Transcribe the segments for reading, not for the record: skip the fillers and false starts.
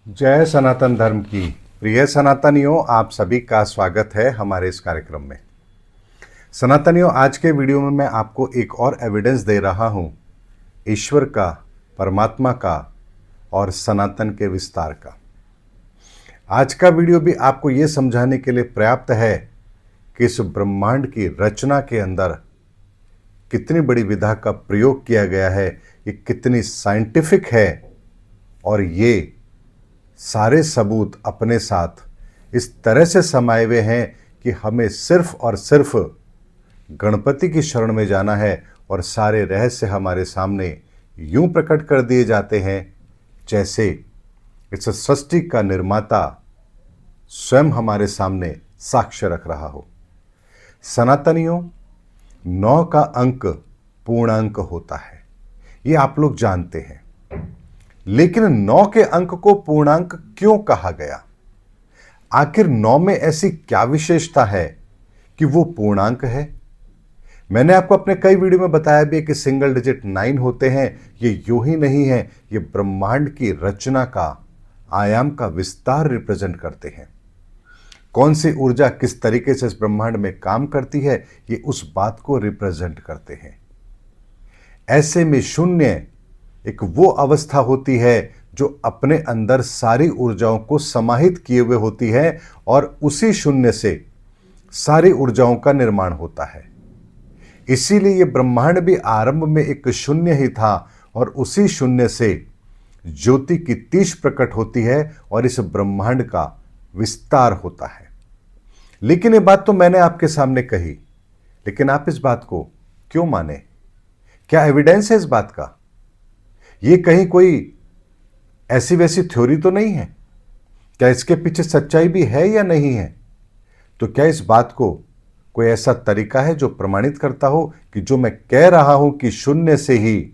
जय सनातन धर्म की प्रिय सनातनियों, आप सभी का स्वागत है हमारे इस कार्यक्रम में। सनातनियों, आज के वीडियो में मैं आपको एक और एविडेंस दे रहा हूं ईश्वर का, परमात्मा का और सनातन के विस्तार का। आज का वीडियो भी आपको ये समझाने के लिए पर्याप्त है कि इस ब्रह्मांड की रचना के अंदर कितनी बड़ी विधा का प्रयोग किया गया है, ये कितनी साइंटिफिक है और ये सारे सबूत अपने साथ इस तरह से समाये हुए हैं कि हमें सिर्फ और सिर्फ गणपति की शरण में जाना है और सारे रहस्य हमारे सामने यूं प्रकट कर दिए जाते हैं जैसे इस सृष्टि का निर्माता स्वयं हमारे सामने साक्ष्य रख रहा हो। सनातनियों, 9 का अंक पूर्णांक होता है, ये आप लोग जानते हैं, लेकिन 9 के अंक को पूर्णांक क्यों कहा गया? आखिर 9 में ऐसी क्या विशेषता है कि वो पूर्णांक है? मैंने आपको अपने कई वीडियो में बताया भी है कि सिंगल डिजिट 9 होते हैं। ये यूं ही नहीं है, ये ब्रह्मांड की रचना का, आयाम का विस्तार रिप्रेजेंट करते हैं। कौन सी ऊर्जा किस तरीके से इस ब्रह्मांड में काम करती है, ये उस बात को रिप्रेजेंट करते हैं। ऐसे में शून्य एक वो अवस्था होती है जो अपने अंदर सारी ऊर्जाओं को समाहित किए हुए होती है और उसी शून्य से सारी ऊर्जाओं का निर्माण होता है। इसीलिए ये ब्रह्मांड भी आरंभ में एक शून्य ही था और उसी शून्य से ज्योति की तीज प्रकट होती है और इस ब्रह्मांड का विस्तार होता है। लेकिन ये बात तो मैंने आपके सामने कही, लेकिन आप इस बात को क्यों माने? क्या एविडेंस है इस बात का? ये कहीं कोई ऐसी वैसी थ्योरी तो नहीं है? क्या इसके पीछे सच्चाई भी है या नहीं है? तो क्या इस बात को कोई ऐसा तरीका है जो प्रमाणित करता हो कि जो मैं कह रहा हूं कि शून्य से ही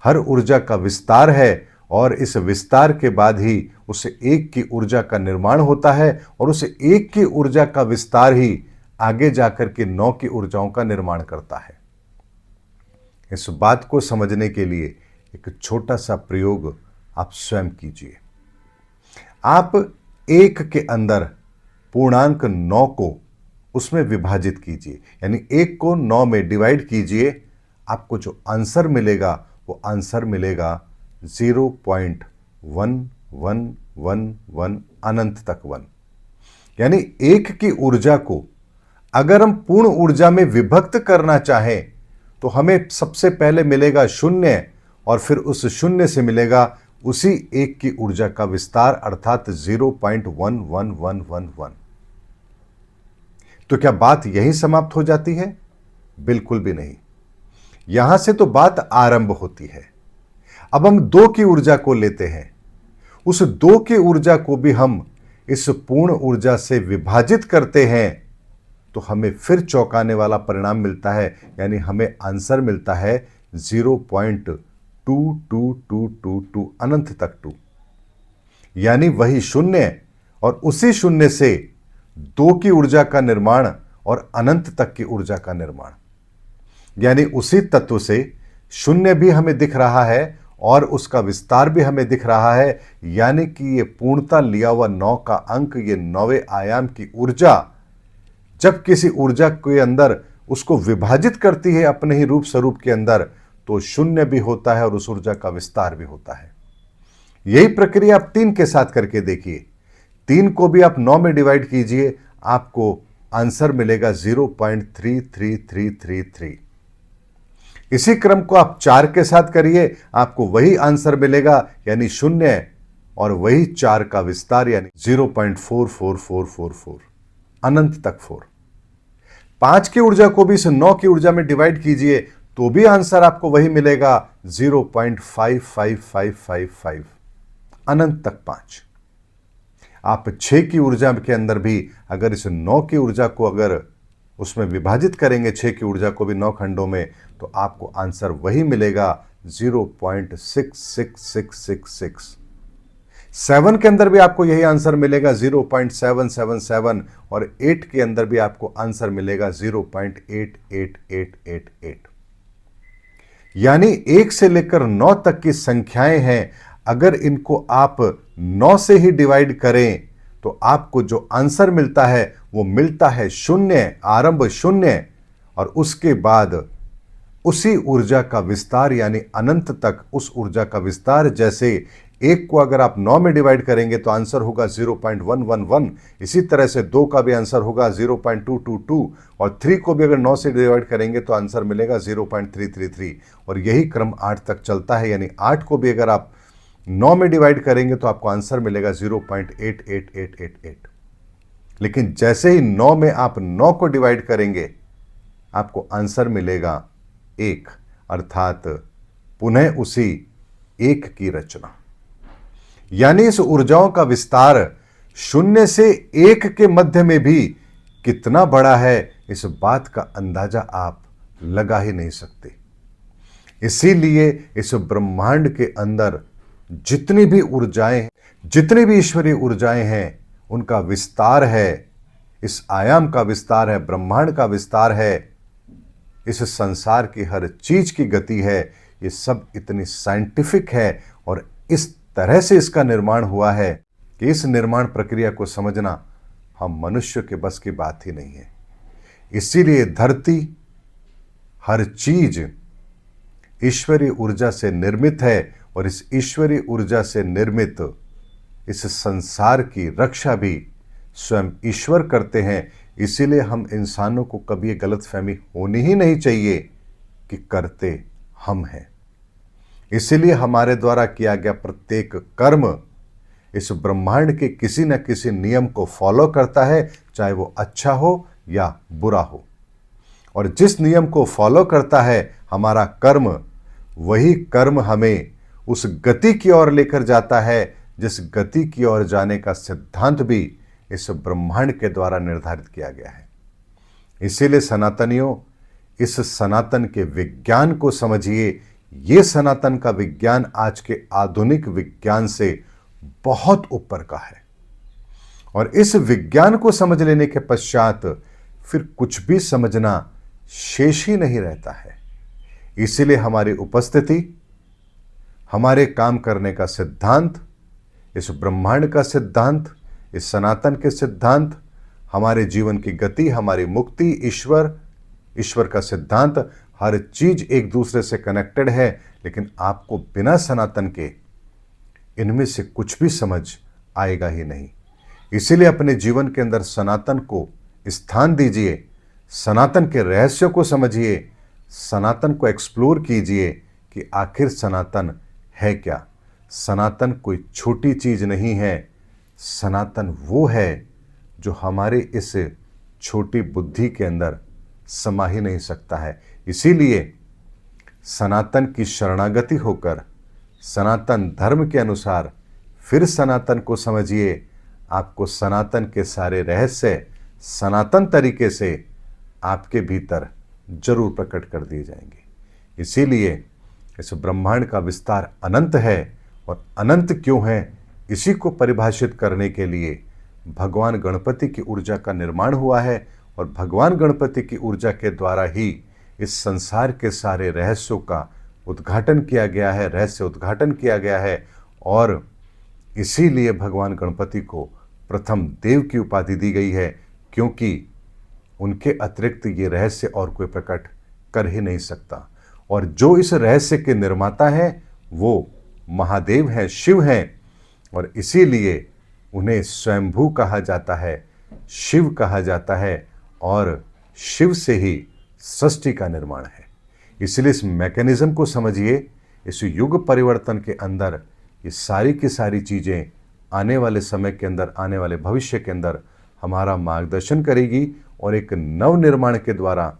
हर ऊर्जा का विस्तार है और इस विस्तार के बाद ही उस एक की ऊर्जा का निर्माण होता है और उस एक की ऊर्जा का विस्तार ही आगे जाकर के 9 की ऊर्जाओं का निर्माण करता है? इस बात को समझने के लिए एक छोटा सा प्रयोग आप स्वयं कीजिए। आप एक के अंदर पूर्णांक 9 को उसमें विभाजित कीजिए, यानी एक को 9 में डिवाइड कीजिए। आपको जो आंसर मिलेगा वो आंसर मिलेगा 0.1111 अनंत तक 1। यानी एक की ऊर्जा को अगर हम पूर्ण ऊर्जा में विभक्त करना चाहें तो हमें सबसे पहले मिलेगा शून्य और फिर उस शून्य से मिलेगा उसी एक की ऊर्जा का विस्तार, अर्थात 0.1111। तो क्या बात यहीं समाप्त हो जाती है? बिल्कुल भी नहीं। यहां से तो बात आरंभ होती है। अब हम 2 की ऊर्जा को लेते हैं, उस 2 की ऊर्जा को भी हम इस पूर्ण ऊर्जा से विभाजित करते हैं तो हमें फिर चौंकाने वाला परिणाम मिलता है, यानी हमें आंसर मिलता है 0.2222 अनंत तक 2। यानी वही शून्य और उसी शून्य से 2 की ऊर्जा का निर्माण और अनंत तक की ऊर्जा का निर्माण। यानी उसी तत्व से शून्य भी हमें दिख रहा है और उसका विस्तार भी हमें दिख रहा है। यानी कि ये पूर्णता लिया हुआ 9 का अंक, ये 9वें आयाम की ऊर्जा जब किसी ऊर्जा के अंदर उसको विभाजित करती है अपने ही रूप स्वरूप के अंदर, तो शून्य भी होता है और उस ऊर्जा का विस्तार भी होता है। यही प्रक्रिया आप 3 के साथ करके देखिए। 3 को भी आप 9 में डिवाइड कीजिए, आपको आंसर मिलेगा 0.33333। इसी क्रम को आप 4 के साथ करिए, आपको वही आंसर मिलेगा, यानी शून्य और वही 4 का विस्तार, यानी 0.44444 अनंत तक 4। 5 की ऊर्जा को भी इस 9 की ऊर्जा में डिवाइड कीजिए तो भी आंसर आपको वही मिलेगा, 0.55555 अनंत तक 5। आप 6 की ऊर्जा के अंदर भी अगर इस 9 की ऊर्जा को अगर उसमें विभाजित करेंगे, 6 की ऊर्जा को भी 9 खंडों में, तो आपको आंसर वही मिलेगा 0.66666। 7 के अंदर भी आपको यही आंसर मिलेगा 0.777 और 8 के अंदर भी आपको आंसर मिलेगा 0.88888। यानी 1 से लेकर 9 तक की संख्याएं हैं। अगर इनको आप 9 से ही डिवाइड करें तो आपको जो आंसर मिलता है वो मिलता है 0, आरंभ 0, और उसके बाद उसी ऊर्जा का विस्तार यानी अनंत तक उस ऊर्जा का विस्तार। जैसे 1 को अगर आप 9 में डिवाइड करेंगे तो आंसर होगा 0.111, इसी तरह से 2 का भी आंसर होगा 0.222, और 3 को भी अगर 9 से डिवाइड करेंगे तो आंसर मिलेगा 0.333, और यही क्रम 8 तक चलता है। यानी 8 को भी अगर आप 9 में डिवाइड करेंगे तो आपको आंसर मिलेगा 0.88888। लेकिन जैसे ही 9 में आप 9 को डिवाइड करेंगे आपको आंसर मिलेगा 1, अर्थात पुनः उसी 1 की रचना। यानी इस ऊर्जाओं का विस्तार 0 से 1 के मध्य में भी कितना बड़ा है, इस बात का अंदाजा आप लगा ही नहीं सकते। इसीलिए इस ब्रह्मांड के अंदर जितनी भी ऊर्जाएं, जितनी भी ईश्वरीय ऊर्जाएं हैं, उनका विस्तार है, इस आयाम का विस्तार है, ब्रह्मांड का विस्तार है, इस संसार की हर चीज की गति है। ये सब इतनी साइंटिफिक है और इस तरह से इसका निर्माण हुआ है कि इस निर्माण प्रक्रिया को समझना हम मनुष्य के बस की बात ही नहीं है। इसीलिए धरती, हर चीज ईश्वरीय ऊर्जा से निर्मित है, और इस ईश्वरीय ऊर्जा से निर्मित इस संसार की रक्षा भी स्वयं ईश्वर करते हैं। इसीलिए हम इंसानों को कभी ये गलतफहमी होनी ही नहीं चाहिए कि करते हम हैं। इसीलिए हमारे द्वारा किया गया प्रत्येक कर्म इस ब्रह्मांड के किसी न किसी नियम को फॉलो करता है, चाहे वो अच्छा हो या बुरा हो। और जिस नियम को फॉलो करता है हमारा कर्म, वही कर्म हमें उस गति की ओर लेकर जाता है जिस गति की ओर जाने का सिद्धांत भी इस ब्रह्मांड के द्वारा निर्धारित किया गया है। इसीलिए सनातनियों, इस सनातन के विज्ञान को समझिए। ये सनातन का विज्ञान आज के आधुनिक विज्ञान से बहुत ऊपर का है, और इस विज्ञान को समझ लेने के पश्चात फिर कुछ भी समझना शेष ही नहीं रहता है। इसीलिए हमारी उपस्थिति, हमारे काम करने का सिद्धांत, इस ब्रह्मांड का सिद्धांत, इस सनातन के सिद्धांत, हमारे जीवन की गति, हमारी मुक्ति, ईश्वर का सिद्धांत, हर चीज एक दूसरे से कनेक्टेड है। लेकिन आपको बिना सनातन के इनमें से कुछ भी समझ आएगा ही नहीं। इसीलिए अपने जीवन के अंदर सनातन को स्थान दीजिए, सनातन के रहस्यों को समझिए, सनातन को एक्सप्लोर कीजिए कि आखिर सनातन है क्या। सनातन कोई छोटी चीज नहीं है, सनातन वो है जो हमारे इस छोटी बुद्धि के अंदर समा ही नहीं सकता है। इसीलिए सनातन की शरणागति होकर सनातन धर्म के अनुसार फिर सनातन को समझिए। आपको सनातन के सारे रहस्य सनातन तरीके से आपके भीतर जरूर प्रकट कर दिए जाएंगे। इसीलिए इस ब्रह्मांड का विस्तार अनंत है, और अनंत क्यों है इसी को परिभाषित करने के लिए भगवान गणपति की ऊर्जा का निर्माण हुआ है, और भगवान गणपति की ऊर्जा के द्वारा ही इस संसार के सारे रहस्यों का उद्घाटन किया गया है, रहस्य उद्घाटन किया गया है। और इसीलिए भगवान गणपति को प्रथम देव की उपाधि दी गई है, क्योंकि उनके अतिरिक्त ये रहस्य और कोई प्रकट कर ही नहीं सकता। और जो इस रहस्य के निर्माता हैं वो महादेव हैं, शिव हैं, और इसीलिए उन्हें स्वयंभू कहा जाता है, शिव कहा जाता है, और शिव से ही सृष्टि का निर्माण है। इसलिए इस मैकेनिज्म को समझिए। इस युग परिवर्तन के अंदर ये सारी की सारी चीज़ें आने वाले समय के अंदर, आने वाले भविष्य के अंदर हमारा मार्गदर्शन करेगी, और एक नव निर्माण के द्वारा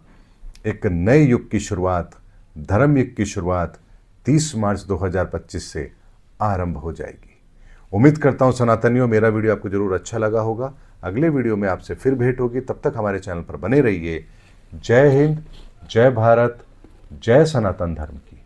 एक नए युग की शुरुआत, धर्म युग की शुरुआत 30 मार्च 2025 से आरंभ हो जाएगी। उम्मीद करता हूं सनातनियों, मेरा वीडियो आपको जरूर अच्छा लगा होगा। अगले वीडियो में आपसे फिर भेंट होगी, तब तक हमारे चैनल पर बने रहिए। जय हिंद, जय भारत, जय सनातन धर्म की।